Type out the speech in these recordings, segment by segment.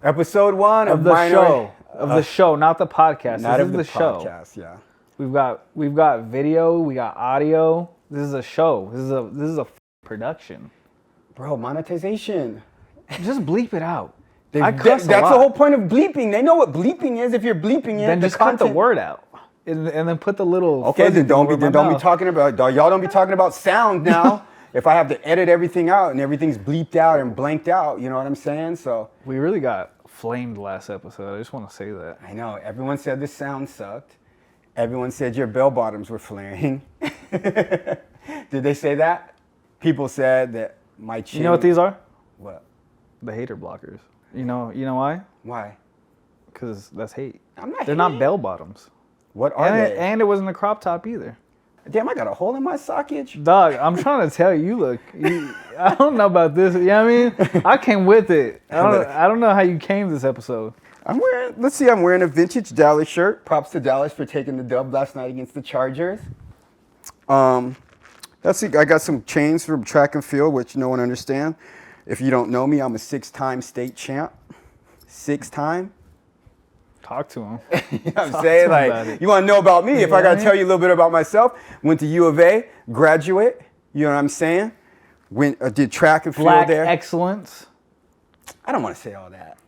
Episode 1 of the show. Of the show, not the podcast. Not this of is the show. podcast, yeah. We've got video, we got audio. This is a show. This is a production. Bro, monetization. Just bleep it out. That's the whole point of bleeping. They know what bleeping is. If you're bleeping it, then just cut the word out. And then put the little. Okay, then don't be talking about. Y'all don't be talking about sound now. If I have to edit everything out and everything's bleeped out and blanked out, you know what I'm saying? So we really got flamed last episode. I just want to say that. I know. Everyone said the sound sucked. Everyone said your bell bottoms were flaring. Did they say that? People said that my chin. You know what these are? What? The hater blockers. You know why? Why? Because that's hate. I'm not. They're not bell bottoms. What are they? And it wasn't a crop top either. Damn, I got a hole in my socket. Dog, I'm trying to tell you, I don't know about this. You know what I mean? I came with it. I don't know how you came this episode. I'm wearing a vintage Dallas shirt. Props to Dallas for taking the dub last night against the Chargers. I got some chains from track and field, which no one understands. If you don't know me, I'm a 6-time state champ. 6-time. Talk to him. You know what I'm saying? Like, you want to know about me? If I got to tell you a little bit about myself, went to U of A, graduate. You know what I'm saying? Did track and field Black there. excellence. I don't want to say all that.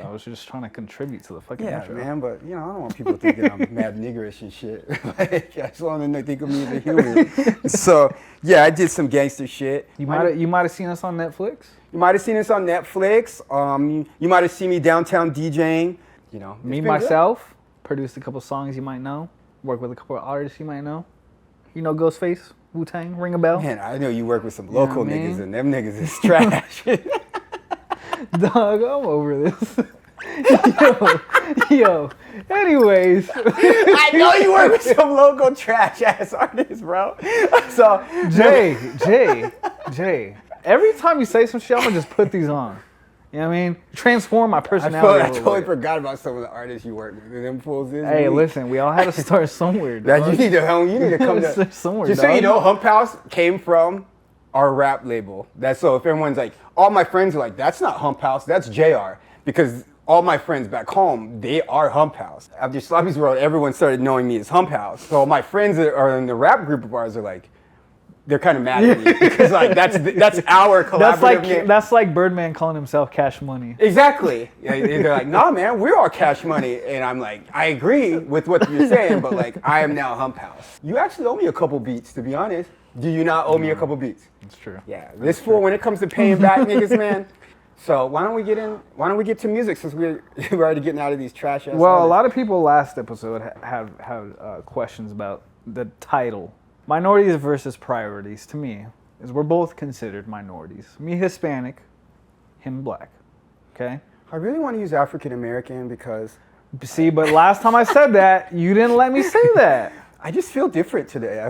I was just trying to contribute to the fucking intro. Man, but I don't want people thinking I'm mad niggerish and shit. I just want them to think of me as a human. So I did some gangster shit. You might have seen us on Netflix. You might have seen us on Netflix. You might have seen me downtown DJing. Me myself produced a couple songs you might know. Worked with a couple of artists you might know. Ghostface, Vuitton, ring a bell. Man, I know you work with some local niggas, and them niggas is trash. Dog, I'm over this. Yo. Anyways. I know you work with some local trash ass artists, bro. So Jay. Every time you say some shit, I'm gonna just put these on. You know what I mean? Transform my personality. I totally forgot about some of the artists you work with. Them fools is. Hey, listen, we all had to start somewhere. You need to come to somewhere. Just so you know, Hump House came from our rap label. That's so if everyone's like, all my friends are like, that's not Hump House, that's JR. Because all my friends back home, they are Hump House. After Sloppy's World, everyone started knowing me as Hump House. So my friends that are in the rap group of ours are like, they're kind of mad at me because that's our collaborative name. That's like Birdman calling himself Cash Money. Exactly. They're like, nah, man, we're all Cash Money. And I'm like, I agree with what you're saying, but like, I am now Hump House. You actually owe me a couple beats, to be honest. Do you not owe me a couple beats? That's true. Yeah, this fool, when it comes to paying back niggas, man. So why don't we get to music since we're already getting out of these trash ass Well, a lot of people last episode have questions about the title. Minorities versus priorities, to me, is we're both considered minorities. Me Hispanic, him black. Okay? I really want to use African American because... See, but last time I said that, you didn't let me say that. I just feel different today.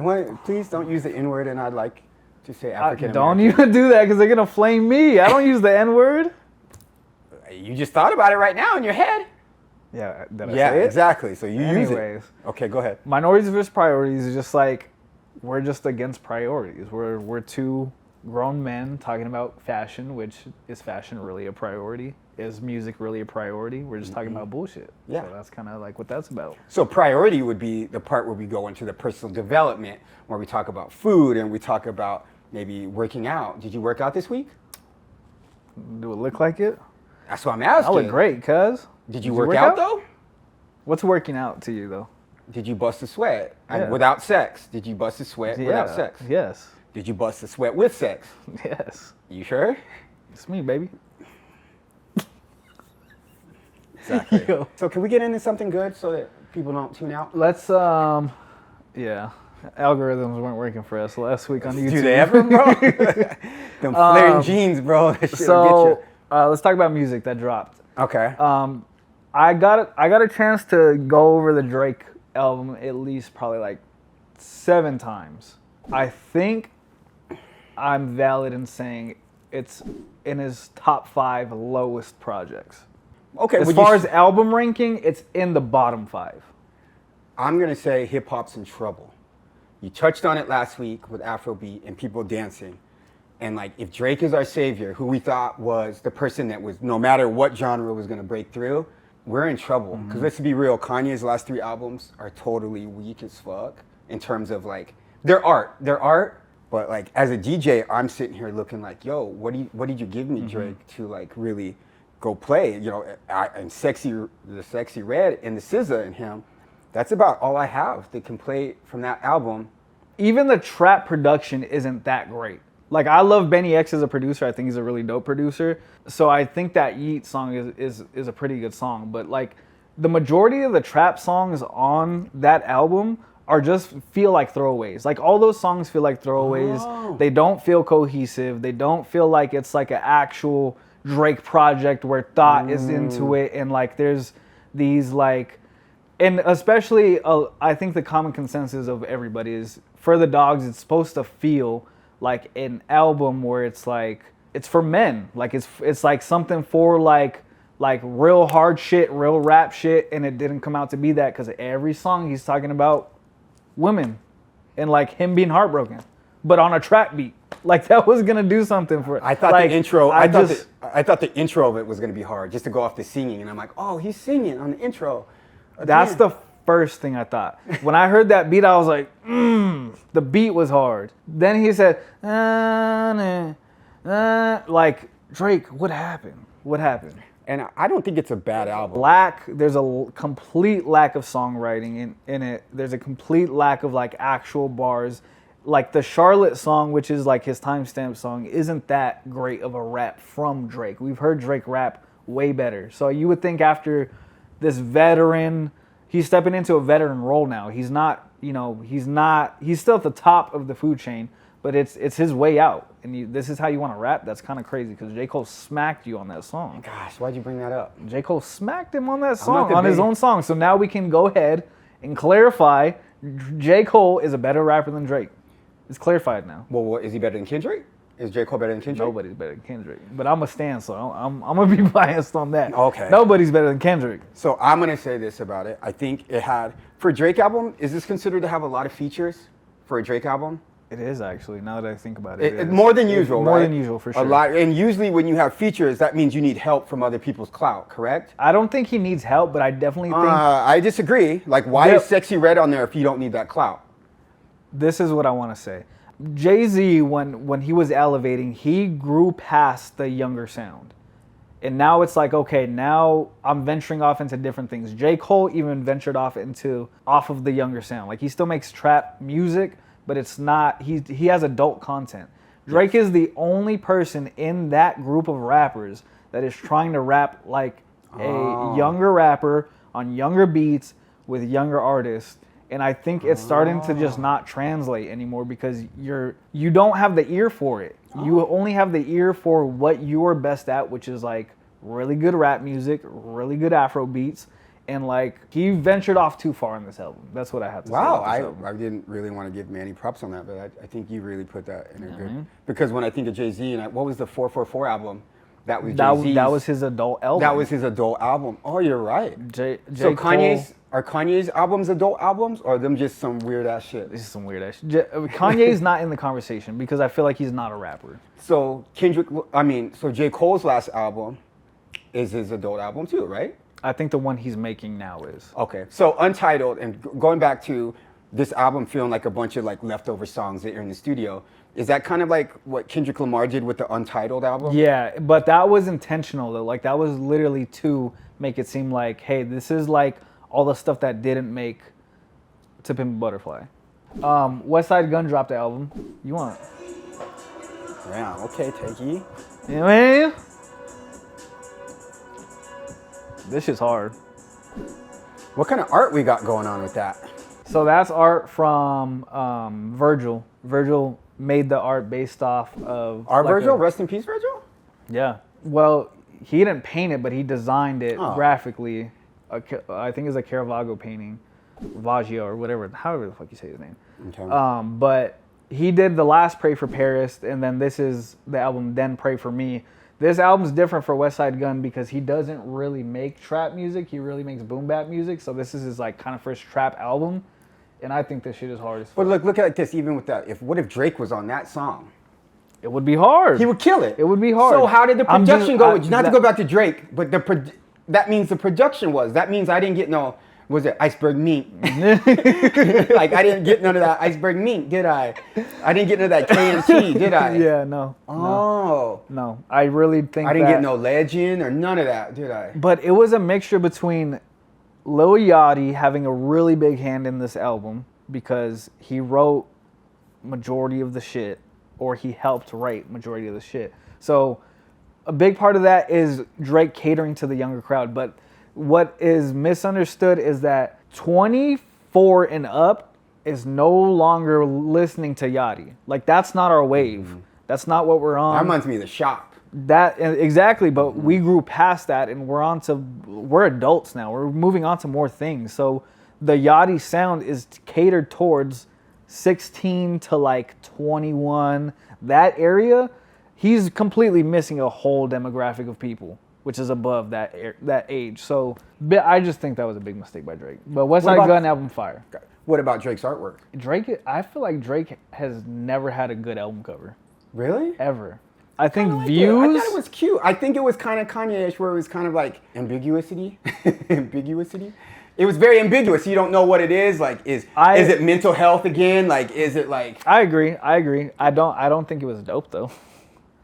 Please don't use the N-word, and I'd like to say African American. Don't even do that because they're going to flame me. I don't use the N-word. You just thought about it right now in your head. Yeah, did I say it? Exactly. So you use it. Okay, go ahead. Minorities versus priorities is just like... We're just against priorities. We're two grown men talking about fashion, which is fashion really a priority? Is music really a priority? We're just talking about bullshit. Yeah. So that's kind of like what that's about. So priority would be the part where we go into the personal development, where we talk about food and we talk about maybe working out. Did you work out this week? Do it look like it? That's what I'm asking. I look great, cuz. Did you work out though? What's working out to you though? Did you bust a sweat Yeah. without sex? Did you bust a sweat without sex? Yes. Did you bust a sweat with sex? Yes. You sure? It's me, baby. Exactly. Yo. So can we get into something good so that people don't tune out? Let's, yeah. Algorithms weren't working for us last week on YouTube. Do they ever, bro? Them flaring jeans, bro. That shit'll get you. Let's talk about music that dropped. Okay. I got a chance to go over the Drake album at least probably like 7 times. I think I'm valid in saying it's in his top 5 lowest projects. Okay. As far as album ranking, it's in the bottom 5. I'm gonna say hip hop's in trouble. You touched on it last week with Afrobeat and people dancing. And like, if Drake is our savior, who we thought was the person that was, no matter what genre was gonna break through, we're in trouble. Because let's be real, Kanye's last 3 albums are totally weak as fuck in terms of like, they're art. But like, as a DJ, I'm sitting here looking like, yo, what did you give me, Drake, to like really go play? You know, and the Sexy Red and the SZA and him, that's about all I have that can play from that album. Even the trap production isn't that great. Like, I love Benny X as a producer. I think he's a really dope producer. So I think that Yeet song is a pretty good song. But like, the majority of the trap songs on that album are just feel like throwaways. Like, all those songs feel like throwaways. Oh. They don't feel cohesive. They don't feel like it's like an actual Drake project where thought is into it. And like, there's these like, and especially I think the common consensus of everybody is, for the Dogs, it's supposed to feel like an album where it's like, it's for men. Like, it's like something for like real hard shit, real rap shit, and it didn't come out to be that, because every song he's talking about women and like him being heartbroken, but on a trap beat. Like, that was gonna do something for it. I thought like, the intro. I thought the intro of it was gonna be hard, just to go off the singing, and I'm like, oh, he's singing on the intro. That's the first thing I thought. When I heard that beat, I was like, the beat was hard. Then he said, like, Drake, what happened? What happened? And I don't think it's a bad album. There's a complete lack of songwriting in it. There's a complete lack of like actual bars. Like, the Charlotte song, which is like his timestamp song, isn't that great of a rap from Drake. We've heard Drake rap way better. So you would think after this veteran, he's stepping into a veteran role now. He's not, he's still at the top of the food chain, but it's his way out. And this is how you want to rap? That's kind of crazy, because J. Cole smacked you on that song. Gosh, why'd you bring that up? J. Cole smacked him on that song, on his own song. So now we can go ahead and clarify, J. Cole is a better rapper than Drake. It's clarified now. Well, is he better than Kendrick? Is J. Cole better than Kendrick? Nobody's better than Kendrick. But I'm a stan, so I'm going to be biased on that. Okay. Nobody's better than Kendrick. So I'm going to say this about it. I think it had, for a Drake album, is this considered to have a lot of features for a Drake album? It is, actually, now that I think about it. More than usual, More right? than usual, for sure. A lot, and usually when you have features, that means you need help from other people's clout, correct? I don't think he needs help, but I definitely think... I disagree. Like, why is Sexy Red on there if you don't need that clout? This is what I want to say. Jay-Z, when he was elevating, he grew past the younger sound. And now it's like, okay, now I'm venturing off into different things. J. Cole even ventured off of the younger sound. Like, he still makes trap music, but it's not, he has adult content. Drake is the only person in that group of rappers that is trying to rap like a younger rapper on younger beats with younger artists. And I think it's starting to just not translate anymore, because you don't have the ear for it. You only have the ear for what you're best at, which is like really good rap music, really good Afro beats. And like, he ventured off too far on this album. That's what I have to say. Wow, I didn't really want to give Manny props on that, but I think you really put that in a good. Because when I think of Jay-Z, and what was the 444 album? That was Jay-Z's. That was his adult album. That was his adult album. Oh, you're right. So Kanye's albums adult albums, or are them just some weird ass shit? This is some weird ass shit. Kanye's not in the conversation because I feel like he's not a rapper. So J. Cole's last album is his adult album too, right? I think the one he's making now is. Okay, so Untitled, and going back to this album feeling like a bunch of like leftover songs that are in the studio, is that kind of like what Kendrick Lamar did with the Untitled album? Yeah, but that was intentional though. Like, that was literally to make it seem like, hey, this is like all the stuff that didn't make To Pimp a Butterfly. Westside Gunn dropped the album. You want it? Yeah, okay, Takey. You know what I mean? This shit's hard. What kind of art we got going on with that? So that's art from Virgil. Virgil made the art based off of... Virgil? Rest in peace, Virgil? Yeah. Well, he didn't paint it, but he designed it graphically. I think it's a Caravaggio painting. Vaggio or whatever, however the fuck you say his name. Okay. But he did the last Pray for Paris, and then this is the album, Then Pray for Me. This album's different for Westside Gunn because he doesn't really make trap music. He really makes boom bap music. So this is his like kind of first trap album. And I think this shit is hard as fuck. But look at this, even with that. What if Drake was on that song? It would be hard. He would kill it. It would be hard. So how did the production go? Not to that- go back to Drake, but that means the production was. That means I didn't get no, was it iceberg meat? Like I didn't get none of that iceberg meat, did I? I didn't get none of that KMT, did I? Yeah, no. Oh. No, I really think I didn't get no legend or none of that, did I? But it was a mixture between Lil Yachty having a really big hand in this album because he wrote majority of the shit, or he helped write majority of the shit. So a big part of that is Drake catering to the younger crowd. But what is misunderstood is that 24 and up is no longer listening to Yachty. Like, that's not our wave. That's not what we're on. That reminds me of The Shop. That exactly, but we grew past that and we're adults now. We're moving on to more things. So the Yachty sound is catered towards 16 to like 21. That area, he's completely missing a whole demographic of people, which is above that age. So I just think that was a big mistake by Drake. But Westside Gunn album fire. What about Drake's artwork? Drake, I feel like Drake has never had a good album cover. Really? Ever. I think I Views. I thought it was cute. I think it was kind of Kanye-ish, where it was kind of like ambiguity. It was very ambiguous. You don't know what it is. Like, is it mental health again? Like, is it like? I agree. I don't think it was dope though.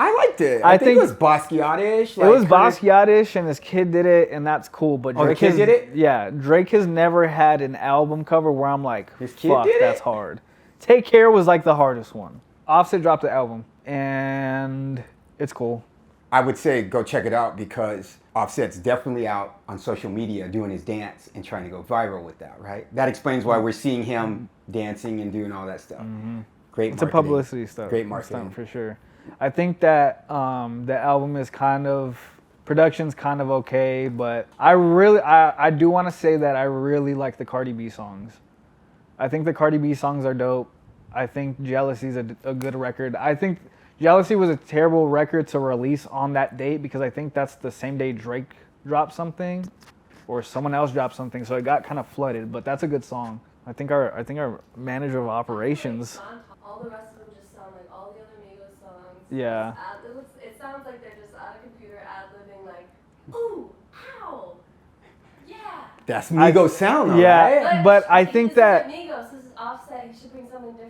I liked it. I think it was Basquiat-ish. Like, it was Basquiat-ish, and his kid did it, and that's cool. But Drake the kid did it? Yeah, Drake has never had an album cover where I'm like, his kid fuck, did that's it? hard. Take Care was like the hardest one. Offset dropped the album, and it's cool. I would say go check it out because Offset's definitely out on social media doing his dance and trying to go viral with that, right? That explains why we're seeing him dancing and doing all that stuff. Great marketing. It's a publicity stuff. Great marketing. For sure. I think that the album is production's kind of okay, but I do want to say that I really like the Cardi B songs. I think the Cardi B songs are dope. I think Jealousy's a good record. I think Jealousy was a terrible record to release on that date because I think that's the same day Drake dropped something or someone else dropped something, so it got kind of flooded. But that's a good song. I think our manager of operations. All the rest of them just sound like all the other Migos songs. Yeah. It sounds like they're just on a computer ad-libbing like, ooh, ow, yeah. That's Migos sound, though, yeah, right? but I think that Migos, this is Offset. He should bring something different.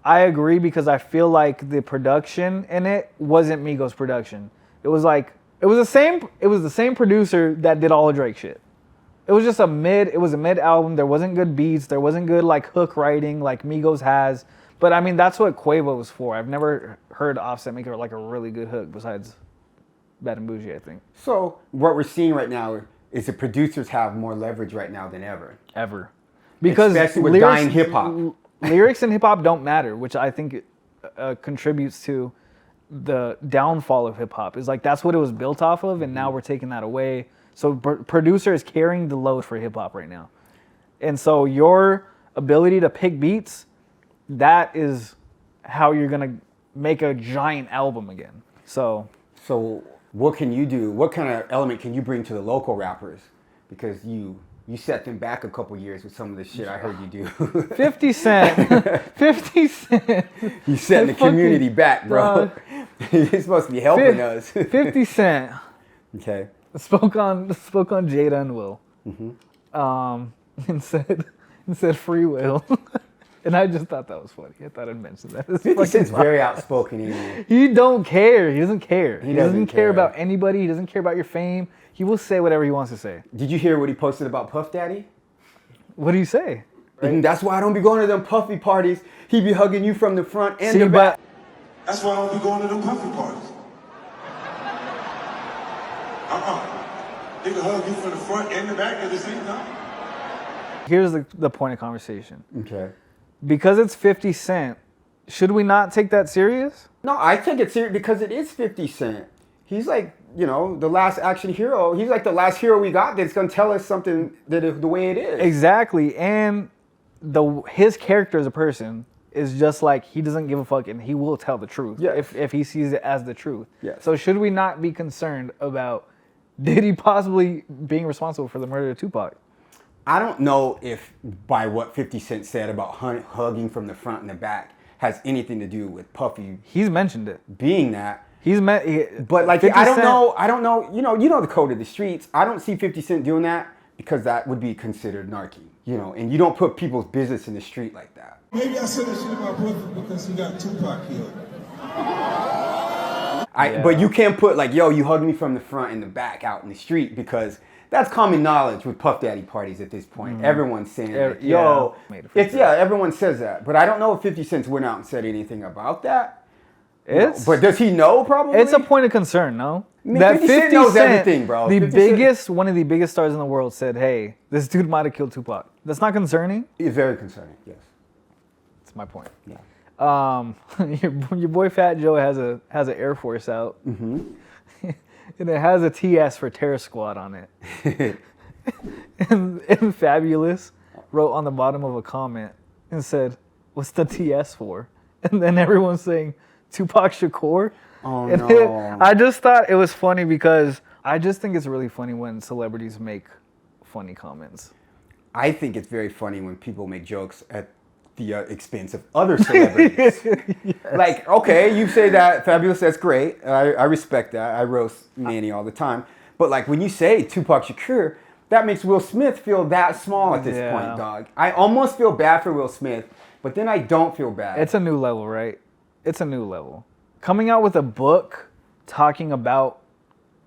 I agree because I feel like the production in it wasn't Migos production. It was the same producer that did all the Drake shit. It was just a mid album. There wasn't good beats. There wasn't good like hook writing like Migos has. But I mean, that's what Quavo was for. I've never heard Offset make like a really good hook besides Bad and Bougie, I think. So what we're seeing right now is the producers have more leverage right now than ever. Because especially with dying hip hop. Lyrics and hip hop don't matter, which I think contributes to the downfall of hip hop. Is like that's what it was built off of, and now we're taking that away. So producer is carrying the load for hip hop right now, and so your ability to pick beats, that is how you're gonna make a giant album again. So what can you do? What kind of element can you bring to the local rappers? Because you set them back a couple years with some of the shit I heard you do. 50 Cent. 50 Cent. You setting the community back, bro. You're supposed to be helping us. 50 Cent. Okay. Spoke on Jada and Will. And said free will. And I just thought that was funny. I thought I'd mention that. 50 Cent's very outspoken anyway. He don't care. He doesn't care. He doesn't care care about anybody. He doesn't care about your fame. He will say whatever he wants to say. Did you hear what he posted about Puff Daddy? What do you say? Right? That's why I don't be going to them Puffy parties. He be hugging you from the front and the back. That's why I don't be going to them Puffy parties. They can hug you from the front and the back at the same time. Here's the point of conversation. Okay. Because it's 50 Cent, should we not take that serious? No, I take it serious because it is 50 Cent. He's like, the last action hero. He's like the last hero we got that's going to tell us something that is the way it is. Exactly. And his character as a person is just like, he doesn't give a fuck and he will tell the truth if he sees it as the truth. Yes. So should we not be concerned about Diddy possibly being responsible for the murder of Tupac? I don't know if by what 50 Cent said about hugging from the front and the back has anything to do with Puffy He's mentioned it. being that. But like, 50 I don't Cent- know. You know the code of the streets. I don't see 50 Cent doing that because that would be considered narky. You know, and you don't put people's business in the street like that. Maybe I said that shit about brother because he got Tupac killed. But you can't put like, yo, you hugged me from the front and the back out in the street because that's common knowledge with Puff Daddy parties at this point. Everyone's saying, like, yo, everyone says that. But I don't know if 50 Cent went out and said anything about that. But does he know? Probably. It's a point of concern, no? I mean, 50 Cent knows everything, bro. One of the biggest stars in the world said, "Hey, this dude might have killed Tupac." That's not concerning. It's very concerning. Yes. That's my point. Yeah. Your boy Fat Joe has an Air Force out, and it has a TS for Terror Squad on it. and Fabulous wrote on the bottom of a comment and said, "What's the TS for?" And then everyone's saying, "Tupac Shakur." Oh, and no. I just thought it was funny because I just think it's really funny when celebrities make funny comments. I think it's very funny when people make jokes at the expense of other celebrities. Yes. Like, okay, you say that, Fabulous, that's great. I respect that. I roast Manny all the time. But like when you say Tupac Shakur, that makes Will Smith feel that small at this point, dog. I almost feel bad for Will Smith, but then I don't feel bad. It's a new level, right? It's a new level. Coming out with a book talking about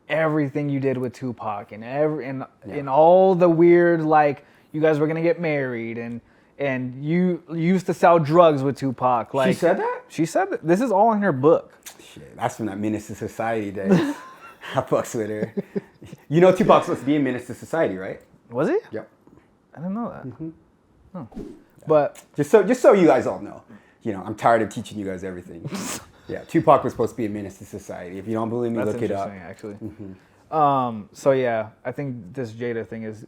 everything you did with Tupac and all the weird, like, you guys were gonna get married and you used to sell drugs with Tupac. Like, she said that? She said that. This is all in her book. Shit, that's from that Menace to Society days. I fucks with her. You know Tupac's supposed to be in Menace to Society, right? Was he? Yep. I didn't know that. Oh. But just so you guys all know, you know, I'm tired of teaching you guys everything. Yeah, Tupac was supposed to be a menace to society. If you don't believe me, look it up. That's interesting, actually. So yeah, I think this Jada thing is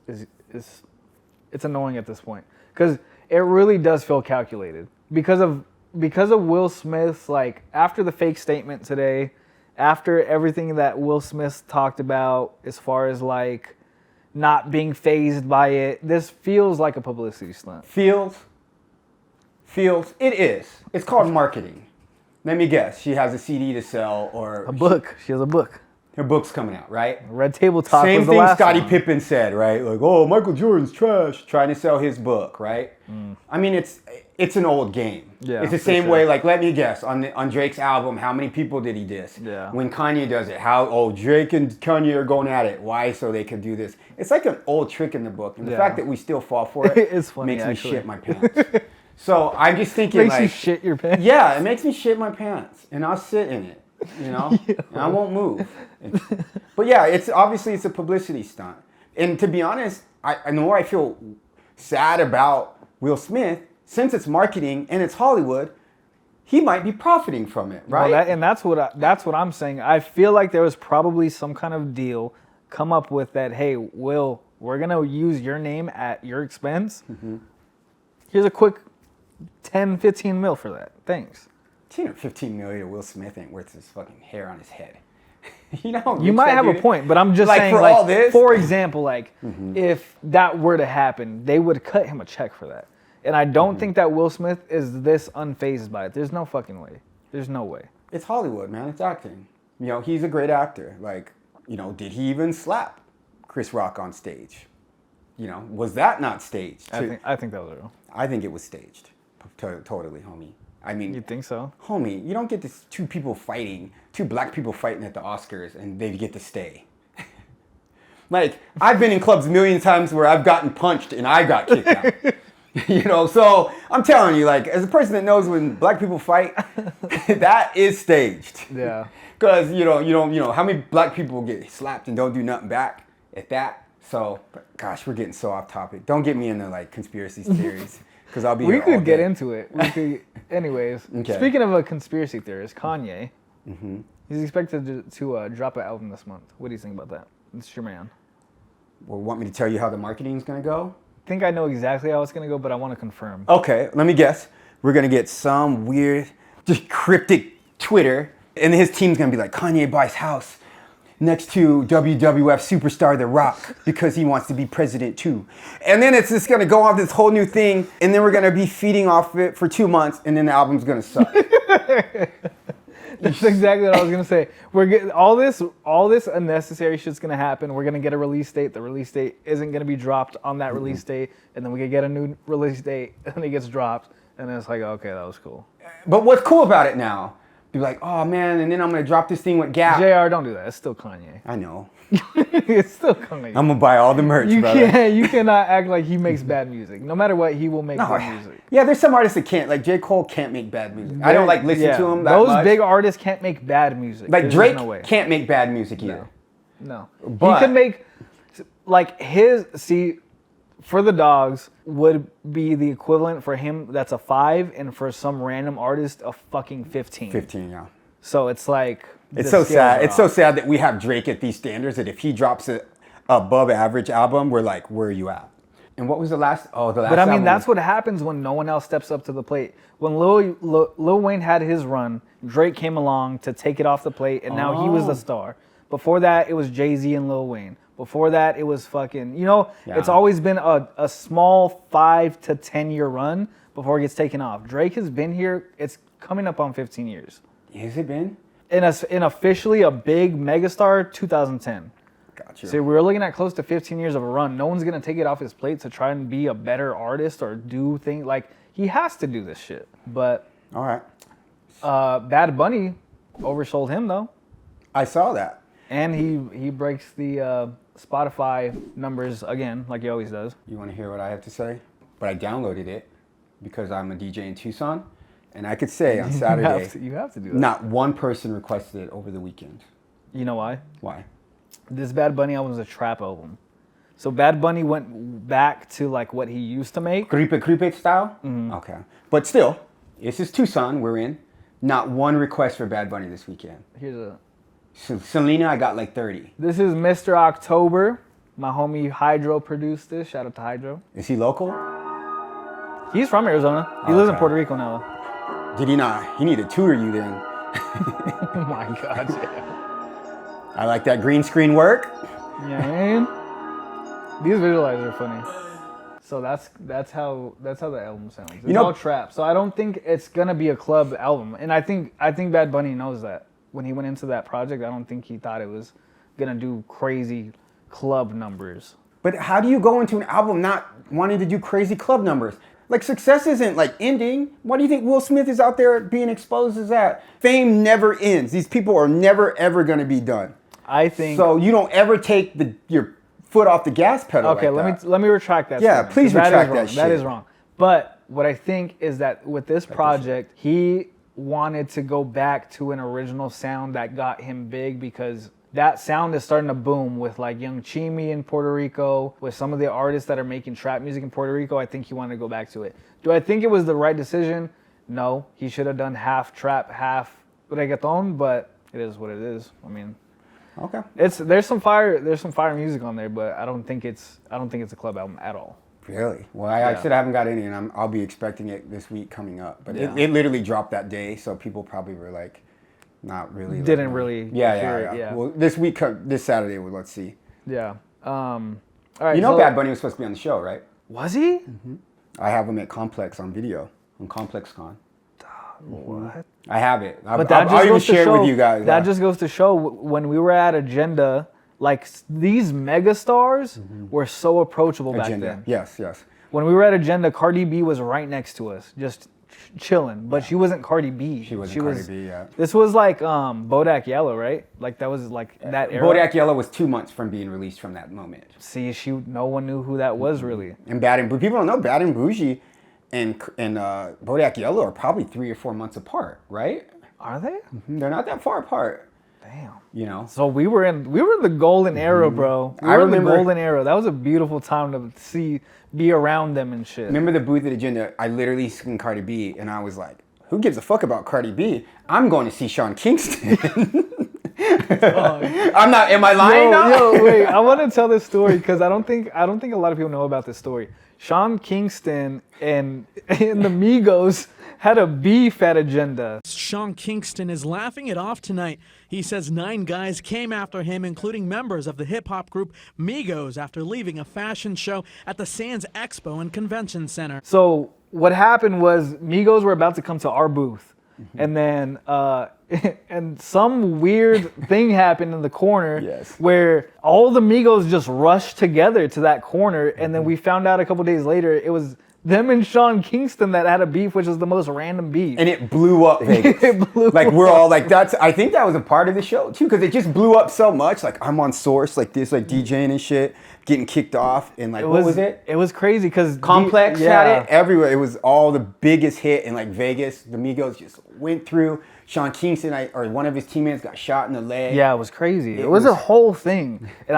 it's annoying at this point because it really does feel calculated because of Will Smith's, like, after the fake statement today, after everything that Will Smith talked about as far as like not being fazed by it. This feels like a publicity stunt. Feels. It is. It's called marketing. Let me guess. She has a CD to sell or a book. She has a book. Her book's coming out, right? Red Table Talk. Same was the thing last Scottie one. Pippen said, right? Like, oh, Michael Jordan's trash, trying to sell his book, right? I mean, it's an old game. Yeah, it's the same way. Like, let me guess. On Drake's album, how many people did he diss? Yeah. When Kanye does it, Drake and Kanye are going at it. Why? So they could do this. It's like an old trick in the book, and the fact that we still fall for it It's funny, makes actually. me shit my pants. So I'm just thinking, Makes like, you shit your pants. yeah, it makes me shit my pants, and I'll sit in it, you know, and I won't move. But yeah, it's a publicity stunt, and to be honest, I know I feel sad about Will Smith since it's marketing and it's Hollywood. He might be profiting from it, right? Well, that's what I'm saying. I feel like there was probably some kind of deal come up with that. Hey, Will, we're gonna use your name at your expense. Here's a quick 10, 15 mil for that. Thanks. 10 or 15 million to Will Smith ain't worth his fucking hair on his head. You know, You might have a point, but I'm just Like, saying, for like, all this? for example, like, if that were to happen, they would cut him a check for that. And I don't think that Will Smith is this unfazed by it. There's no fucking way. There's no way. It's Hollywood, man. It's acting. You know, he's a great actor. Like, you know, did he even slap Chris Rock on stage? You know, was that not staged? I think that was real. I think it was staged. Totally, homie. I mean, You think so? homie, you don't get this two black people fighting at the Oscars and they get to stay. Like, I've been in clubs a million times where I've gotten punched and I got kicked out. You know, so I'm telling you, like, as a person that knows when black people fight, that is staged. Yeah. Because, you know, how many black people get slapped and don't do nothing back at that? So, gosh, we're getting so off topic. Don't get me into, like, conspiracy theories. Because I'll be We here all could get day. into it. Anyways, Okay. speaking of a conspiracy theorist, Kanye, he's expected to drop an album this month. What do you think about that? It's your man. Well, want me to tell you how the marketing is going to go? I think I know exactly how it's going to go, but I want to confirm. Okay, let me guess. We're going to get some weird, just cryptic Twitter, and his team's going to be like, Kanye buys house next to WWF superstar The Rock because he wants to be president too. And then it's just gonna go off this whole new thing, and then we're gonna be feeding off it for 2 months, and then the album's gonna suck. That's exactly what I was gonna say. We're getting all this unnecessary shit's gonna happen. We're gonna get a release date. The release date isn't gonna be dropped on that release date, and then we could get a new release date, and it gets dropped, and then it's like, okay, that was cool. But what's cool about it now? Be like, oh man, and then I'm gonna drop this thing with Gap. JR, don't do that. It's still Kanye. I know. It's still Kanye. I'm gonna buy all the merch, brother. You cannot act like he makes bad music. No matter what, he will make good music. Yeah, there's some artists that can't. Like J. Cole can't make bad music. I don't like listen to him that much. Those big artists can't make bad music. Like Drake can't make bad music either. No. But he could make like For the Dogs would be the equivalent for him. That's a 5, and for some random artist, a fucking 15. 15, yeah. So it's like it's so sad. It's so sad that we have Drake at these standards. That if he drops an above average album, we're like, where are you at? And what was the last? Oh, the last. But I mean, album that's what happens when no one else steps up to the plate. When Lil Wayne had his run, Drake came along to take it off the plate, and now he was the star. Before that, it was Jay-Z and Lil Wayne. Before that, it was fucking, It's always been a small 5 to 10 year run before it gets taken off. Drake has been here, it's coming up on 15 years. Has it been? In officially a big megastar, 2010. Gotcha. So we're looking at close to 15 years of a run. No one's going to take it off his plate to try and be a better artist or do things. Like, he has to do this shit. But all right. Bad Bunny oversold him, though. I saw that. And he breaks the Spotify numbers again, like he always does. You want to hear what I have to say? But I downloaded it because I'm a DJ in Tucson, and I could say on Saturday, you have to do that. Not one person requested it over the weekend. You know why? Why? This Bad Bunny album is a trap album. So Bad Bunny went back to like what he used to make. Creep style? Mm-hmm. Okay. But still, this is Tucson we're in. Not one request for Bad Bunny this weekend. So Selena, I got like 30. This is Mr. October. My homie Hydro produced this. Shout out to Hydro. Is he local? He's from Arizona. He lives in Puerto Rico now. Did he not? He need to tour you then. Oh my God, yeah. I like that green screen work. Yeah, man. These visualizers are funny. So that's how the album sounds. It's all trap. So I don't think it's gonna be a club album. And I think Bad Bunny knows that. When he went into that project, I don't think he thought it was gonna do crazy club numbers. But how do you go into an album not wanting to do crazy club numbers? Like, success isn't like ending. Why do you think Will Smith is out there being exposed as that? Fame never ends. These people are never ever gonna be done. I think so. You don't ever take your foot off the gas pedal. Okay, like let me retract that. Yeah, statement, please retract that shit. That is wrong. But what I think is that with this project, he wanted to go back to an original sound that got him big, because that sound is starting to boom with like Young Chimmy in Puerto Rico, with some of the artists that are making trap music in Puerto Rico. I think he wanted to go back to it. Do I think it was the right decision? No, he should have done half trap, half reggaeton, but it is what it is. I mean, okay. There's some fire music on there, but I don't think it's a club album at all. Really? Well, I said I haven't got any, and I'll be expecting it this week coming up. But it literally dropped that day, so people probably were like, not really. Didn't really hear it. Well, this week, this Saturday, let's see. Yeah. All right. You know Bad Bunny was supposed to be on the show, right? Was he? Mm-hmm. I have him at Complex on video, on ComplexCon. What? I have it. But I'll even share it with you guys. That just goes to show when we were at Agenda, like these megastars were so approachable back then. Yes. When we were at Agenda, Cardi B was right next to us, just chilling. But she wasn't Cardi B. She wasn't Cardi B, yeah. This was like Bodak Yellow, right? Like that was like that era. Bodak Yellow was 2 months from being released from that moment. See, no one knew who that was really. And people don't know Bad and Bougie and Bodak Yellow are probably 3 or 4 months apart, right? Are they? Mm-hmm. They're not that far apart. Damn. You know. So we were in the golden era, bro. I remember the golden era. That was a beautiful time to be around them and shit. Remember the booth at Agenda? I literally seen Cardi B, and I was like, "Who gives a fuck about Cardi B? I'm going to see Sean Kingston." I'm not. Am I lying now? Yo, wait. I want to tell this story because I don't think a lot of people know about this story. Sean Kingston and the Migos had a beef at Agenda. Sean Kingston is laughing it off tonight. He says 9 guys came after him, including members of the hip-hop group Migos, after leaving a fashion show at the Sands Expo and Convention Center. So what happened was Migos were about to come to our booth. And then and some weird thing happened in the corner where all the Migos just rushed together to that corner. And then we found out a couple days later it was them and Sean Kingston that had a beef, which was the most random beef. And it blew up Vegas. We're all like, I think that was a part of the show too, because it just blew up so much. Like I'm on Source, like this, like DJing and shit, getting kicked off, and like what was it? It was crazy because Complex had it everywhere. It was all the biggest hit in like Vegas. The Migos just went through. Sean Kingston, or one of his teammates, got shot in the leg. Yeah, it was crazy. It was a whole thing, and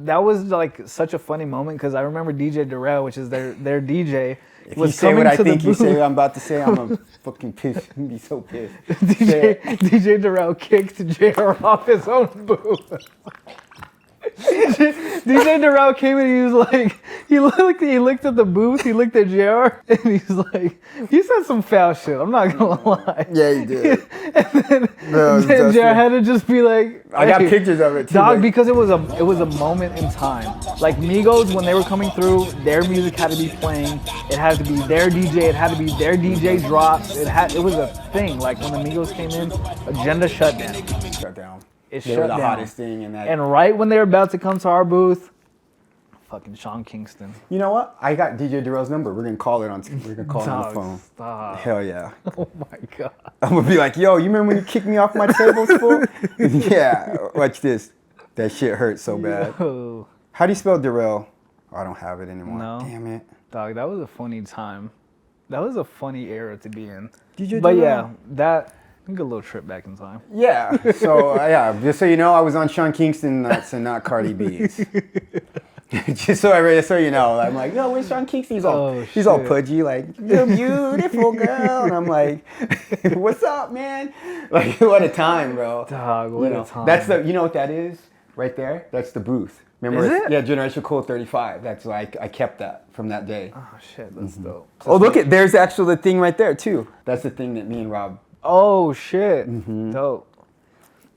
that was like such a funny moment because I remember DJ Darrell, which is their DJ. If you say what I think you say, what I'm about to say, I'm a fucking pissed. I'm gonna be so pissed. DJ Darrell kicked JR off his own booth. DJ Darrell came and he was like, he looked at the booth, he looked at JR, and he's like, he said some foul shit, I'm not gonna lie. Yeah, he did. And then JR had to just be like, I got pictures of it too. Dog, because it was a moment in time. Like Migos, when they were coming through, their music had to be playing. It had to be their DJ. It had to be their DJ drops. It was a thing. Like when the Migos came in, Agenda shut down. It They shut were the down. hottest thing in that. And right when they were about to come to our booth, fucking Sean Kingston. You know what? I got DJ Darrell's number. We're gonna call it on. We're gonna call it on the phone. Stop. Hell yeah. Oh my god. I'm gonna be like, yo, you remember when you kicked me off my tables, fool? Yeah. Watch this. That shit hurt so bad. Yo. How do you spell Darrell? Oh, I don't have it anymore. No. Damn it. Dog, that was a funny time. That was a funny era to be in. DJ But Darrell? yeah, that. Get a little trip back in time. Yeah. So yeah, just so you know, I was on Sean Kingston nuts and not Cardi B's. just so you know, I'm like, yo, where's Sean Kingston? He's all pudgy, like, you're beautiful girl, and I'm like, what's up, man? Like, what a time, bro. Dog, what a time. That's you know what that is right there? That's the booth. Remember? Is it? Yeah, Generation Cool 35. That's like I kept that from that day. Oh shit, that's dope. Oh, look there's actually the thing right there too. That's the thing that me and Rob. Oh shit, dope.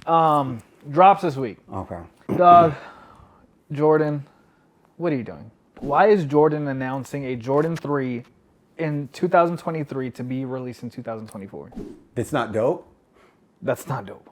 Drops this week. Okay. Dog, Jordan, what are you doing? Why is Jordan announcing a Jordan 3 in 2023 to be released in 2024? It's not dope? That's not dope.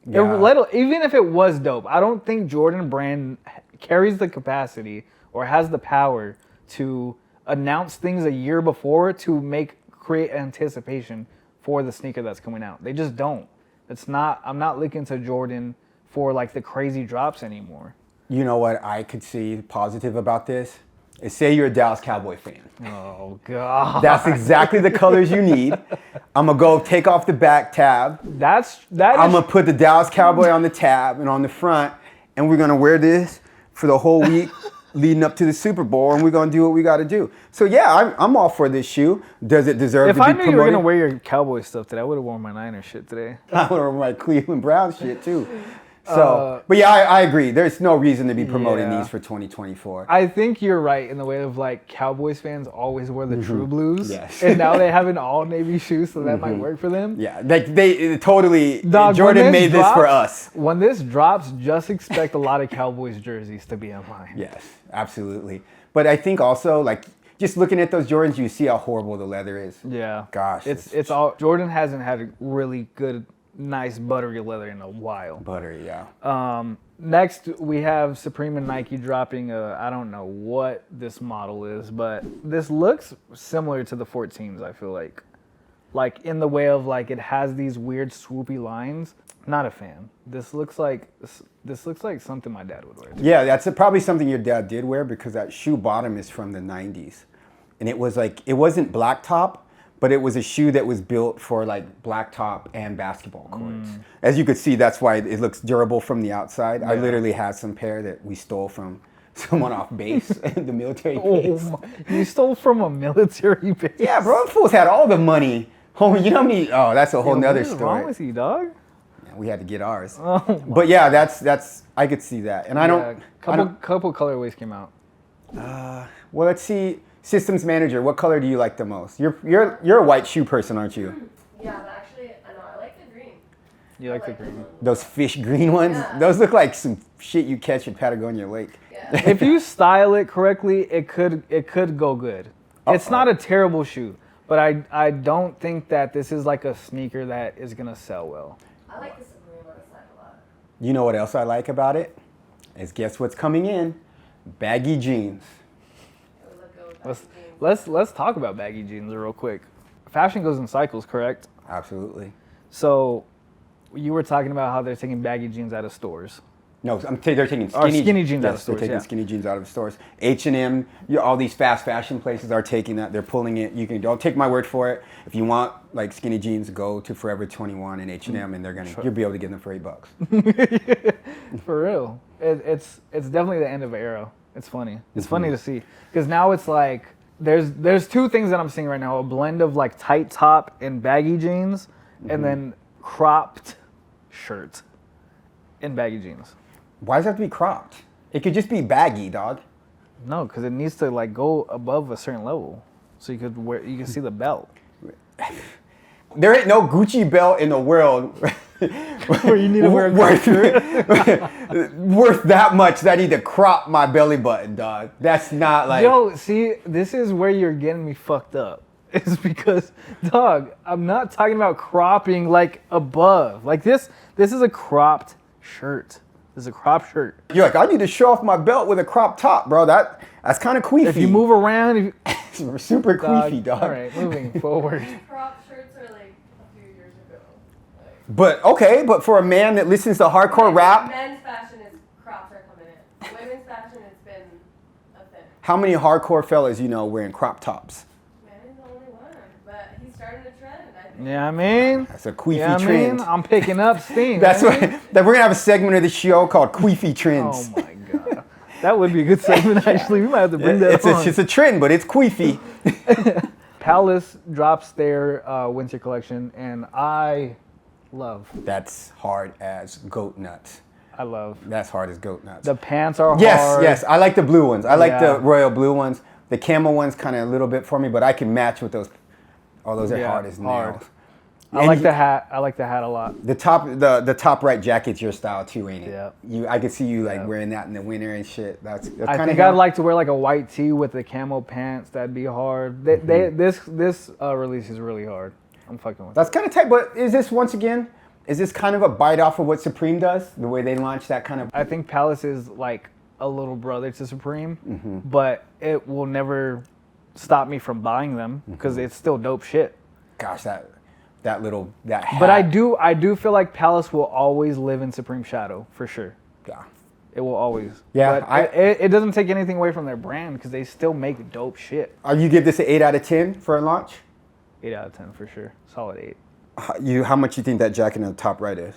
Yeah. Even if it was dope, I don't think Jordan brand carries the capacity or has the power to announce things a year before to create anticipation for the sneaker that's coming out. They just don't. I'm not looking to Jordan for like the crazy drops anymore. You know what I could see positive about this? Is say you're a Dallas Cowboy fan. Oh god. That's exactly the colors you need. I'm gonna go take off the back tab. I'm gonna put the Dallas Cowboy on the tab and on the front, and we're gonna wear this for the whole week leading up to the Super Bowl, and we're gonna do what we gotta do. So yeah, I'm all for this shoe. Does it deserve to be promoted? If I knew you were gonna wear your Cowboy stuff today, I would have worn my Niner shit today. I would have worn my Cleveland Browns shit too. So, but yeah, I agree. There's no reason to be promoting these for 2024. I think you're right in the way of like Cowboys fans always wear the True Blues, Yes. and now they have an all navy shoe, so that might work for them. Yeah, they totally. Dog, Jordan made this for us. When this drops, just expect a lot of Cowboys jerseys to be online. Yes, absolutely. But I think also like just looking at those Jordans, you see how horrible the leather is. Yeah. Gosh, it's all Jordan hasn't had a really good, nice buttery leather in a while. Buttery, yeah. Next, we have Supreme and Nike dropping I don't know what this model is, but this looks similar to the 14s, I feel like. Like in the way of like it has these weird swoopy lines. Not a fan. This looks like something my dad would wear. Yeah, that's probably something your dad did wear because that shoe bottom is from the 90s. And it was like, it wasn't blacktop, but it was a shoe that was built for like blacktop and basketball courts. As you could see, that's why it looks durable from the outside. Yeah. I literally had some pair that we stole from someone off base, the military base. You stole from a military base? Yeah, bro, them fools had all the money. Oh, you know how many? Oh, that's a whole nother story. What's wrong with you, dog? Yeah, we had to get ours. Oh, But yeah, that's I could see that, and I don't. Couple colorways came out. Well, let's see. Systems manager, what color do you like the most? You're a white shoe person, aren't you? Yeah, but actually, I know I like the green. You like the green? Those fish green ones. Yeah. Those look like some shit you catch at Patagonia Lake. Yeah. If you style it correctly, it could go good. It's not a terrible shoe, but I don't think that this is like a sneaker that is gonna sell well. I like the Supreme on the side a lot. You know what else I like about it? Is guess what's coming in? Baggy jeans. It would look good with baggy jeans. Let's talk about baggy jeans real quick. Fashion goes in cycles, correct? Absolutely. So you were talking about how they're taking baggy jeans out of stores. No, they're taking Or skinny, skinny jeans out of yes, stores, They're taking yeah. skinny jeans out of stores. H&M, all these fast fashion places are taking that. They're pulling it. Don't take my word for it. If you want like skinny jeans, go to Forever 21 and H&M, and you'll be able to get them for $8. For real, it's definitely the end of an era. It's funny. It's funny to see because now it's like there's two things that I'm seeing right now: a blend of like tight top and baggy jeans, and then cropped shirt and baggy jeans. Why does it have to be cropped? It could just be baggy, dog. No, because it needs to like go above a certain level, so you can see the belt. There ain't no Gucci belt in the world Where you need to wear a worth that much that I need to crop my belly button, dog. That's not like. Yo, see, this is where you're getting me fucked up. It's because, dog, I'm not talking about cropping like above. Like this is a cropped shirt. This is a cropped shirt. You're like, I need to show off my belt with a crop top, bro. That's kind of queefy. If you move around, super queefy, dog. All right, moving forward. Crop shirts are like a few years ago. But for a man that listens to hardcore rap, Men's fashion is crops are coming in. Women's fashion has been a thing. how many hardcore fellas you know wearing crop tops? Manny's the only one, but he's starting a trend. I think. Yeah, I mean, That's a queefy yeah, I trend. mean, I'm picking up steam. That's I what. mean. That we're gonna have a segment of the show called Queefy Trends. Oh my god, that would be a good segment. Actually, we might have to bring that on. It's a trend, but it's queefy. Palace drops their winter collection, and I love. That's hard as goat nuts. I love. That's hard as goat nuts. The pants are Yes, hard. yes. I like the blue ones. I like Yeah. the royal blue ones. The camel ones kind of a little bit for me, but I can match with those. Oh, those are Yeah, hard as hard. nails. I And like the hat. I like the hat a lot. The top right jacket's your style too, ain't it? Yeah. I could see you like Yeah. wearing that in the winter and shit. That's I kind think I'd like to wear like a white tee with the camo pants. That'd be hard. This release is really hard. I'm fucking with. That's kind of tight. But is this kind of a bite off of what Supreme does? The way they launch that kind of. I think Palace is like a little brother to Supreme, Mm-hmm. but it will never stop me from buying them because Mm-hmm. it's still dope shit. Gosh, that hat. But I do feel like Palace will always live in Supreme shadow for sure. Yeah. It will always. Yeah, But it doesn't take anything away from their brand because they still make dope shit. You give this an 8 out of 10 for a launch? 8 out of 10 for sure. Solid 8. How much you think that jacket in the top right is?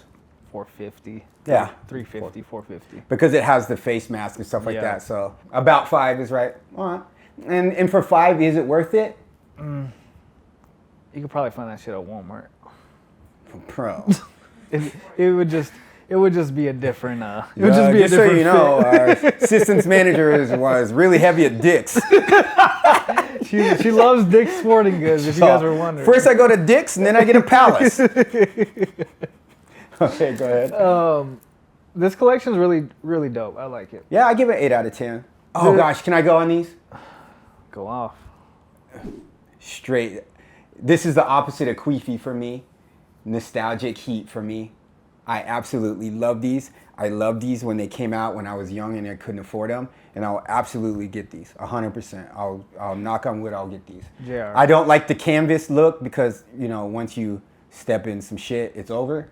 450. Yeah. 350, 450. Because it has the face mask and stuff like Yeah. that. So about 5 is right. All right. And for 5, is it worth it? You could probably find that shit at Walmart. Bro. It would just be a different. It would just be a just different. so you know, fit. our assistant manager was really heavy at Dick's. She loves Dick's Sporting Goods. If you guys were wondering. First I go to Dick's and then I get a Palace. Okay, go ahead. This collection is really, really dope. I like it. Yeah, I give it 8 out of 10. Oh gosh, can I go on these? Go off. Straight. This is the opposite of queefy for me. Nostalgic heat for me. I absolutely love these. I loved these when they came out when I was young and I couldn't afford them. And I'll absolutely get these, 100%. I'll knock on wood, I'll get these. JR. I don't like the canvas look because, once you step in some shit, it's over.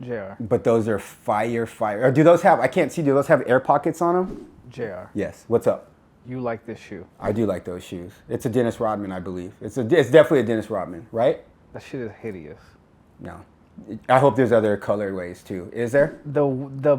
JR. But those are fire. Or do those have, I can't see, do those have air pockets on them? JR. Yes. What's up? You like this shoe. I do like those shoes. It's a Dennis Rodman, I believe. It's definitely a Dennis Rodman, right? That shit is hideous. No. I hope there's other colorways too. Is there? The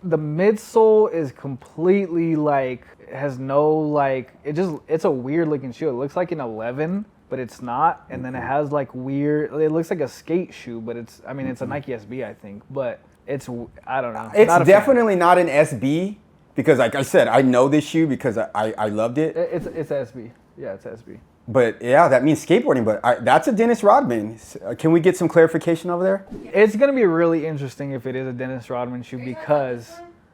midsole is completely like has no like it's a weird looking shoe. It looks like an 11, but it's not. And then it has like weird. It looks like a skate shoe, but it's. I mean, it's a Nike SB, I think, but it's. I don't know. It's Not a definitely not an SB because, like I said, I know this shoe because I loved it. fan. It's SB. Yeah, it's SB. But yeah, that means skateboarding. But that's a Dennis Rodman. Can we get some clarification over there? It's gonna be really interesting if it is a Dennis Rodman shoe because.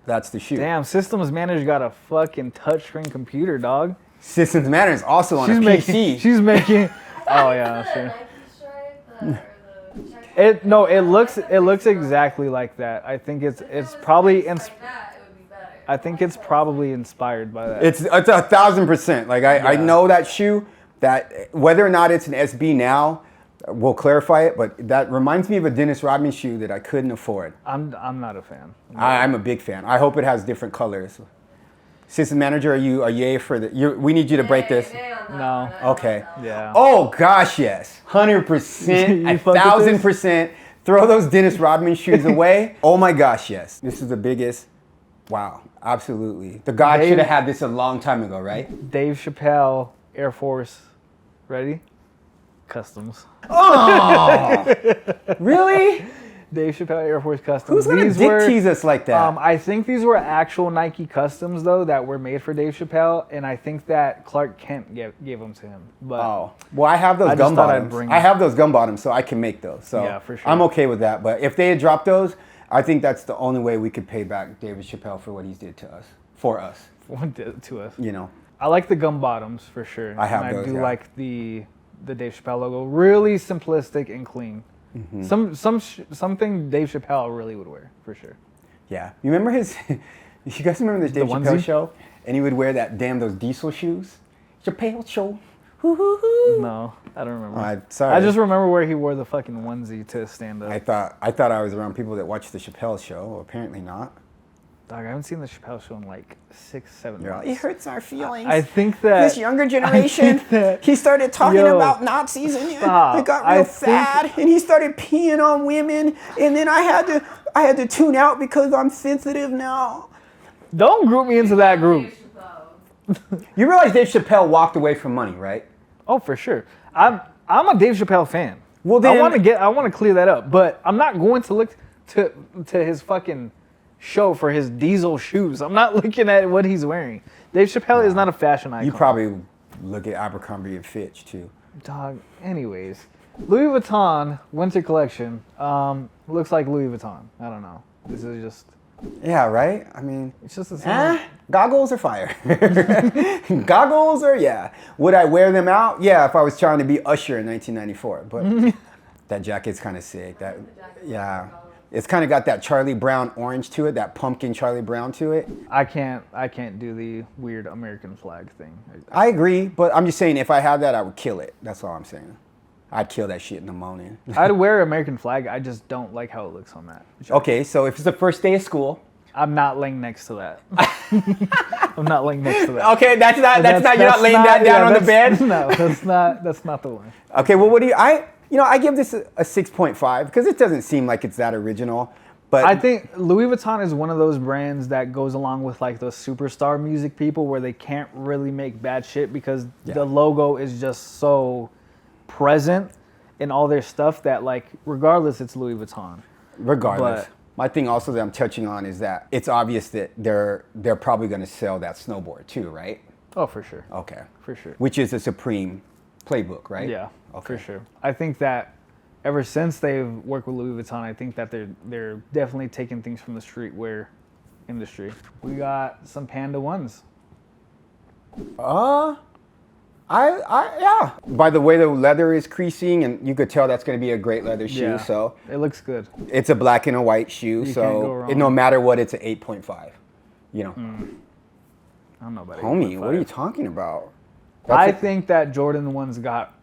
That's the shoe. Damn, Systems Manager got a fucking touchscreen computer, dog. Systems Manager is also on a PC. She's making. Oh yeah, Is it a sure. Nike stripe, or the check? It looks exactly like that. I think it's probably Like that, it would be better. I think it's probably inspired by that. It's 1,000%. Like I know that shoe. That whether or not it's an SB now, we'll clarify it. But that reminds me of a Dennis Rodman shoe that I couldn't afford. I'm not a fan. I'm a big fan. I hope it has different colors. System Manager, are you yay for the? We need you to break this. Nay on that No. one, I don't Okay. know. Yeah. Oh gosh, yes, 100%, You fuck with 1,000%. Throw those Dennis Rodman shoes away. Oh my gosh, yes. This is the biggest. Wow, absolutely. The God Dave- should have had this a long time ago, right? Dave Chappelle Air Force, ready? Customs. Oh, really? Dave Chappelle Air Force Customs. Who's gonna These dick were- tease us like that? I think these were actual Nike Customs though that were made for Dave Chappelle, and I think that Clark Kent gave them to him. But Oh, well, I have those I just gum thought I'd bottoms. bring I it. have those gum bottoms, so I can make those. So Yeah, for sure. I'm okay with that. But if they had dropped those, I think that's the only way we could pay back David Chappelle for what he did to us, for us. what did it to us? You know, I like the gum bottoms for sure. I have and those, I do yeah. like the Dave Chappelle logo. Really simplistic and clean. Mm-hmm. Something Dave Chappelle really would wear for sure. yeah. You remember his? You guys remember this Dave Chappelle onesie? show? And he would wear that those diesel shoes. Chappelle show. Hoo hoo hoo. No, I don't remember. Sorry. I just remember where he wore the fucking onesie to stand up. I thought I was around people that watched the Chappelle show. Well, apparently not. Dog, I haven't seen the Chappelle show in like 6-7 You're all, months. it hurts our feelings. I think that this younger generation, he started talking Yo, about Nazis and stop. it got I real think- sad, and he started peeing on women, and then I had to tune out because I'm sensitive now. Don't group me into that group. Dave Chappelle. You realize Dave Chappelle walked away from money, right? Oh, for sure. I'm a Dave Chappelle fan. Well, then- I want to clear that up, but I'm not going to look to his fucking show for his diesel shoes. I'm not looking at what he's wearing. Dave Chappelle is not a fashion icon. You probably look at Abercrombie and Fitch too. Dog. Anyways, Louis Vuitton winter collection looks like Louis Vuitton. I don't know. This is just Yeah, right? I mean, it's just the same. goggles are fire. Goggles are, yeah. Would I wear them out? Yeah, if I was trying to be Usher in 1994. But that jacket's kind of sick. Yeah. It's kind of got that Charlie Brown orange to it, that pumpkin Charlie Brown to it. I can't do the weird American flag thing. I agree, but I'm just saying if I had that, I would kill it. That's all I'm saying. I'd kill that shit in the morning. I'd wear American flag. I just don't like how it looks on that. Okay, so if it's the first day of school. I'm not laying next to that. I'm not laying next to that. Okay, that's not you're not laying that down on the bed? No, that's not the one. Okay, well, what do you, I give this a 6.5 because it doesn't seem like it's that original. But I think Louis Vuitton is one of those brands that goes along with like the superstar music people where they can't really make bad shit because the logo is just so present in all their stuff that like regardless it's Louis Vuitton. regardless. But- My thing also that I'm touching on is that it's obvious that they're probably going to sell that snowboard too, right? Oh, for sure. Okay. For sure. Which is a Supreme playbook, right? Yeah, Okay. for sure. I think that ever since they've worked with Louis Vuitton, I think that they're definitely taking things from the streetwear industry. We got some Panda ones. Yeah. By the way, the leather is creasing, and you could tell that's going to be a great leather shoe. Yeah, So it looks good. it's a black and a white shoe. You can't go wrong. no matter what, it's an 8.5. You know, I don't know about it. homie, what are you talking about? I That's think that Jordan ones got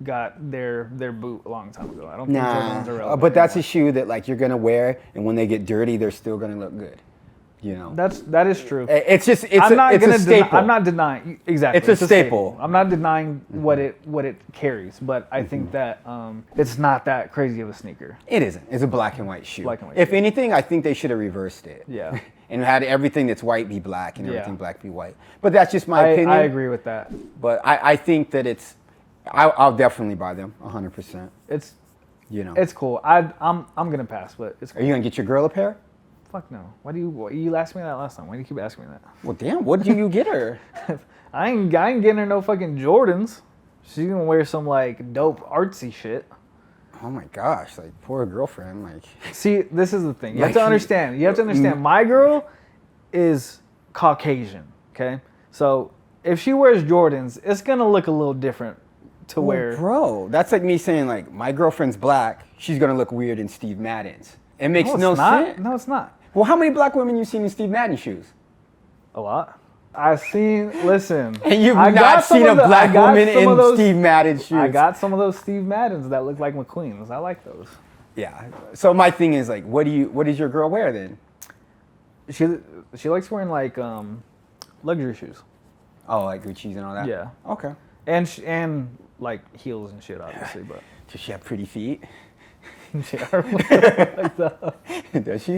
their boot a long time ago. I don't think Jordan ones are nah, relevant but that's a anymore. shoe that like you're gonna wear, and when they get dirty, they're still gonna look good. You know, that is true. it's just it's I'm not it's gonna a staple. I'm not denying exactly. It's a staple. I'm not denying what it carries, but I think that it's not that crazy of a sneaker. It isn't. It's a black and white shoe. Black and white If shoe. anything, I think they should have reversed it. Yeah. And had everything that's white be black and Yeah. everything black be white. But that's just my opinion. I agree with that. But I think that it's, I'll definitely buy them, 100%. It's You know. it's cool. I'm gonna pass, but it's Are cool. you gonna get your girl a pair? Fuck no. You asked me that last time? Why do you keep asking me that? Well, damn. What do you get her? I ain't getting her no fucking Jordans. She's gonna wear some like dope artsy shit. Oh my gosh! Like poor girlfriend. Like. See, this is the thing. You have Like, to understand. You have to understand. My girl is Caucasian. Okay, so if she wears Jordans, it's gonna look a little different to wear. Bro, that's like me saying like my girlfriend's black. She's gonna look weird in Steve Madden's. It makes no it's not. sense. No, it's not. Well, how many black women you seen in Steve Madden shoes? A lot. I've seen. Listen. And you've I got not some seen a of the- I black got woman some of in those- Steve Madden shoes. I got some of those Steve Maddens that look like McQueens. I like those. Yeah. So my thing is like, what does your girl wear then? She likes wearing like luxury shoes. Oh, like Gucci's and all that. Yeah. Okay. And like heels and shit, obviously, but Does she have pretty feet? shit, I like that. Does she?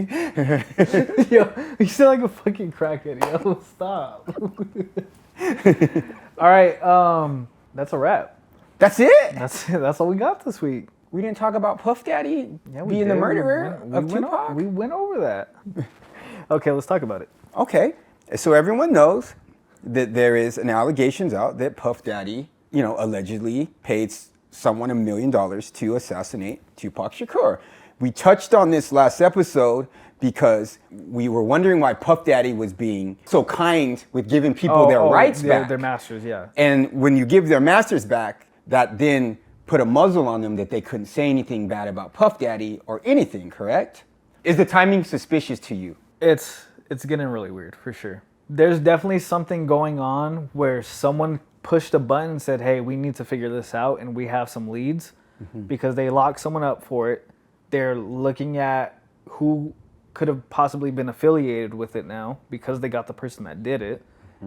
Yo, you sound like a fucking crackhead, yo. Stop. All right, that's a wrap. That's it. That's all we got this week. We didn't talk about Puff Daddy Yeah, we being the did. murderer We of went Tupac. We went over that. Okay, let's talk about it. Okay, so everyone knows that there is an allegations out that Puff Daddy, allegedly paid someone $1 million to assassinate Tupac Shakur. We touched on this last episode because we were wondering why Puff Daddy was being so kind with giving people their rights back. Their masters, yeah. And when you give their masters back, that then put a muzzle on them that they couldn't say anything bad about Puff Daddy or anything, correct? Is the timing suspicious to you? It's getting really weird for sure. There's definitely something going on where someone pushed a button and said, "Hey, we need to figure this out, and we have some leads," because they locked someone up for it. They're looking at who could have possibly been affiliated with it now because they got the person that did it,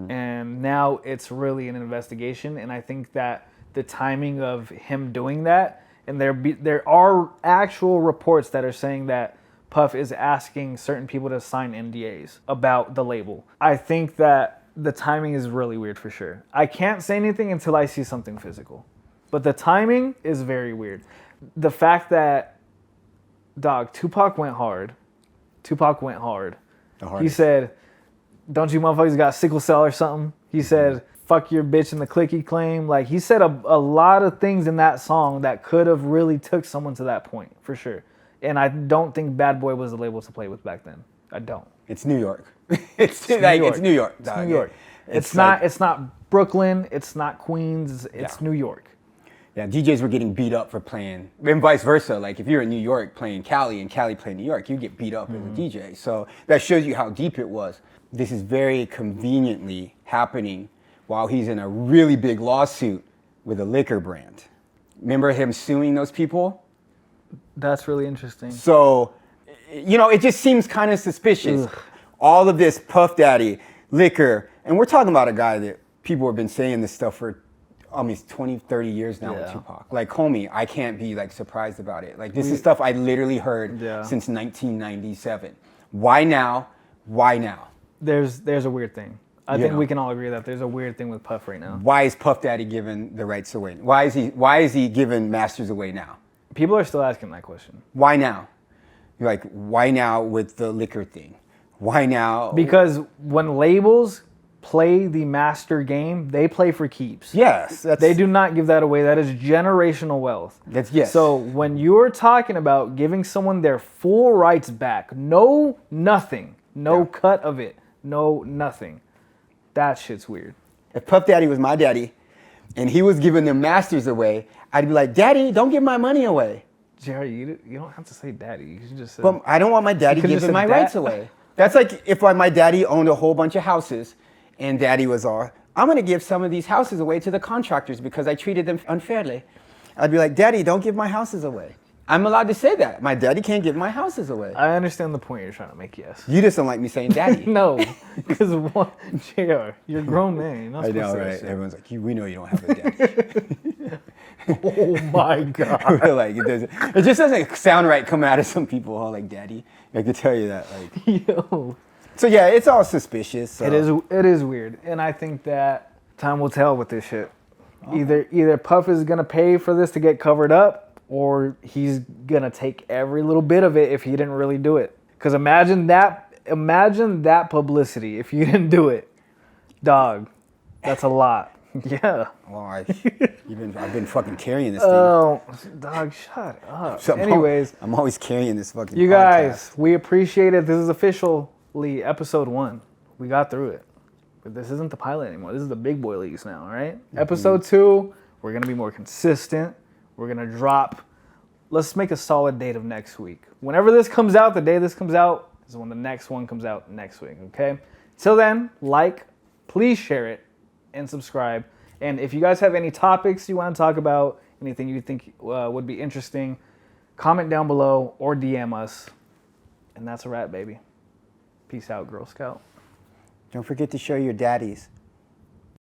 and now it's really an investigation. And I think that the timing of him doing that, and there are actual reports that are saying that Puff is asking certain people to sign NDAs about the label. I think that the timing is really weird for sure. I can't say anything until I see something physical. But the timing is very weird. The fact that, Tupac went hard. He said, "Don't you motherfuckers got sickle cell or something?" He said, "Fuck your bitch in the clicky claim." Like, he said a lot of things in that song that could have really took someone to that point, for sure. And I don't think Bad Boy was the label to play with back then. I don't. It's New York. It's New York. It's New York. It's not Brooklyn. It's not Queens. It's New York. Yeah, DJs were getting beat up for playing, and vice versa. Like if you're in New York playing Cali and Cali playing New York, you get beat up as a DJ. So that shows you how deep it was. This is very conveniently happening while he's in a really big lawsuit with a liquor brand. Remember him suing those people? That's really interesting. So, it just seems kind of suspicious. Ugh. All of this Puff Daddy, liquor, and we're talking about a guy that people have been saying this stuff for almost 20, 30 years now with Tupac. Like, homie, I can't be surprised about it. Like, this is stuff I literally heard since 1997. Why now? Why now? There's a weird thing. I think we can all agree that there's a weird thing with Puff right now. Why is Puff Daddy giving the rights away? Why is he giving masters away now? People are still asking that question. Why now? You're like, why now with the liquor thing? Why now? Because when labels play the master game, they play for keeps. Yes. They do not give that away. That is generational wealth. Yes. So when you're talking about giving someone their full rights back, no nothing, no cut of it, no nothing, that shit's weird. If Puff Daddy was my daddy and he was giving them masters away, I'd be like, Daddy, don't give my money away. Jerry, you don't have to say daddy. You can just say... But I don't want my daddy giving my rights away. That's like if my daddy owned a whole bunch of houses and daddy was all, I'm going to give some of these houses away to the contractors because I treated them unfairly. I'd be like, Daddy, don't give my houses away. I'm allowed to say that. My daddy can't give my houses away. I understand the point you're trying to make, yes. You just don't like me saying daddy. No, because JR, you're a grown man. You're not I supposed know, to say right? shit. Everyone's like, we know you don't have a daddy. Oh my God. Like it just doesn't sound right coming out of some people. Oh, like daddy, I could tell you that. Like, Yo. so yeah, it's all suspicious. So. It is weird, and I think that time will tell with this shit. Either Puff is gonna pay for this to get covered up, or he's gonna take every little bit of it if he didn't really do it. Because imagine that publicity if you didn't do it, dog. That's a lot. Yeah. Well, I've been fucking carrying this thing. Oh, dog, shut up. So Anyways, I'm always carrying this fucking. you podcast. guys, we appreciate it. This is officially episode 1. We got through it. But this isn't the pilot anymore. This is the big boy leagues now, all right? Mm-hmm. Episode 2, we're going to be more consistent. We're going to drop. Let's make a solid date of next week. Whenever this comes out, the day this comes out is when the next one comes out next week, okay? Till then, please share it, and subscribe. And if you guys have any topics you want to talk about, anything you think would be interesting, comment down below or DM us. And that's a wrap, baby. Peace out, Girl Scout. Don't forget to show your daddies.